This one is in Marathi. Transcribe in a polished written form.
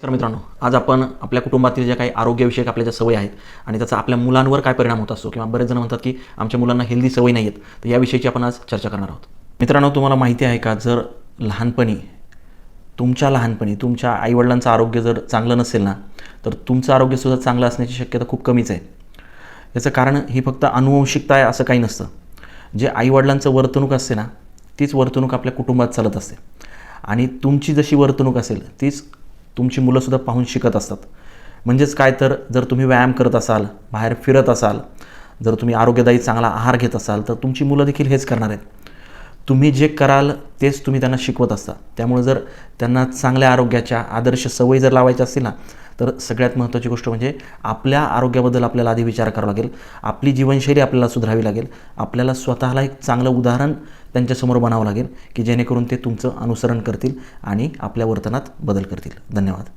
तर मित्रांनो, आज आपण आपल्या कुटुंबातील ज्या काही आरोग्यविषयक आपल्या ज्या सवयी आहेत आणि त्याचा आपल्या मुलांवर काय परिणाम होत असतो, किंवा बरेच जण म्हणतात की आमच्या मुलांना हेल्दी सवयी नाही आहेत, तर याविषयीची आपण आज चर्चा करणार आहोत. मित्रांनो, तुम्हाला माहिती आहे का, जर लहानपणी तुमच्या आईवडिलांचं आरोग्य जर चांगलं नसेल ना, तर तुमचं आरोग्यसुद्धा चांगलं असण्याची शक्यता खूप कमीच आहे. याचं कारण ही फक्त अनुवंशिकता आहे असं काही नसतं. जे आईवडिलांचं वर्तणूक असते ना, तीच वर्तणूक आपल्या कुटुंबात चालत असते आणि तुमची जशी वर्तणूक असेल तीच तुमची मुलंसुद्धा पाहून शिकत असतात. म्हणजेच काय, तर जर तुम्ही व्यायाम करत असाल, बाहेर फिरत असाल, जर तुम्ही आरोग्यदायी चांगला आहार घेत असाल, तर तुमची मुलं देखील हेच करणार आहेत. तुम्ही जे कराल तेच तुम्ही त्यांना शिकवत असता. त्यामुळे जर त्यांना चांगल्या आरोग्याच्या आदर्श सवयी जर लावायच्या असतील ना, तर सगळ्यात महत्त्वाची गोष्ट म्हणजे आपल्या आरोग्याबद्दल आपल्याला आधी विचार करावा लागेल. आपली जीवनशैली आपल्याला सुधारावी लागेल. आपल्याला स्वतःला एक चांगलं उदाहरण त्यांच्यासमोर बनावं लागेल, की जेणेकरून ते तुमचं अनुसरण करतील आणि आपल्या वर्तनात बदल करतील. धन्यवाद.